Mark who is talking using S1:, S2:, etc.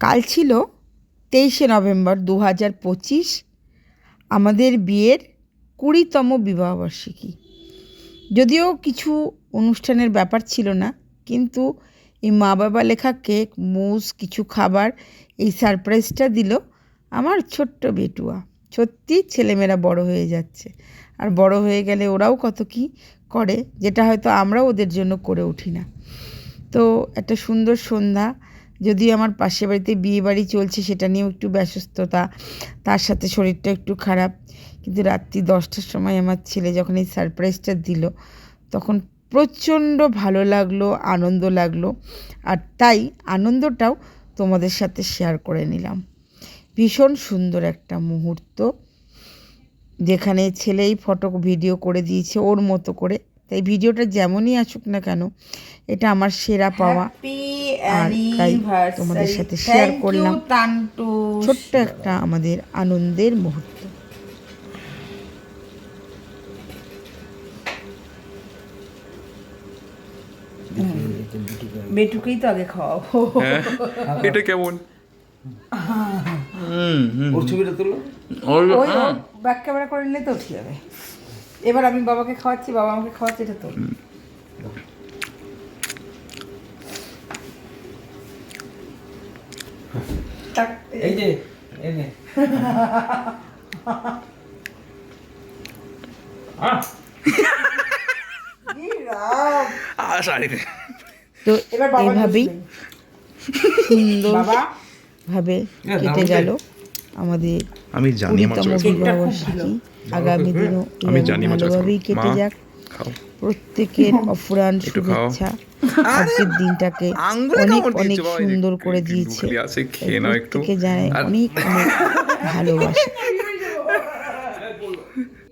S1: কাল ছিল 23শে নভেম্বর 2025, আমাদের বিয়ের 20তম বিবাহবার্ষিকী। যদিও কিছু অনুষ্ঠানের ব্যাপার ছিল না, কিন্তু এই মা বাবা লেখা কেক, মুজ, কিছু খাবার, এই সারপ্রাইজটা দিল আমার ছোট্ট বেটুয়া। সত্যি ছেলেমেয়েরা বড় হয়ে যাচ্ছে, আর বড় হয়ে গেলে ওরাও কত কী করে, যেটা হয়তো আমরাও ওদের জন্য করে উঠি না। তো একটা সুন্দর সন্ধ্যা, যদিও আমার পাশের বাড়িতে বিয়ে বাড়ি চলছে, সেটা নিয়েও একটু ব্যস্ততা, তার সাথে শরীরটা একটু খারাপ, কিন্তু রাত্রি 10টার সময় আমার ছেলে যখন এই সারপ্রাইজটা দিল তখন প্রচণ্ড ভালো লাগলো, আনন্দ লাগলো। আর তাই আনন্দটাও তোমাদের সাথে শেয়ার করে নিলাম। ভীষণ সুন্দর একটা মুহূর্ত, যেখানে ছেলেই ফটো ভিডিও করে দিয়েছে ওর মতো করে। তাই ভিডিওটা যেমনই আসুক না কেন, এটা আমার সেরা পাওয়া, আর তাই তোমাদের সাথে শেয়ার করলাম ছোট্ট একটা আমাদের আনন্দের মুহূর্ত। বেটুকেই তো আগে খাওয়াবো।
S2: এটা কেমন?
S3: ওর ছবিটা তুলো।
S1: ওই ব্যাক ক্যামেরা করে নিলে তো ঠিক যাবে। এবার আমি বাবাকে খাওয়াচ্ছি, বাবা আমাকে খাওয়াচ্ছে, এটা তো
S3: এই যে এই নে।
S1: তো এইভাবেই সুন্দরভাবে কেটে গেল আমাদের
S2: আমি জানি আমার
S1: 20তম বিবাহবার্ষিকী। আগামী দিনও ভালোভাবেই কেটে যাক। প্রত্যেকের অফুরান শুভেচ্ছা। আজকের দিনটাকে অনেক অনেক সুন্দর করে দিয়েছে, প্রত্যেকে জানায় অনেক অনেক ভালোবাসা।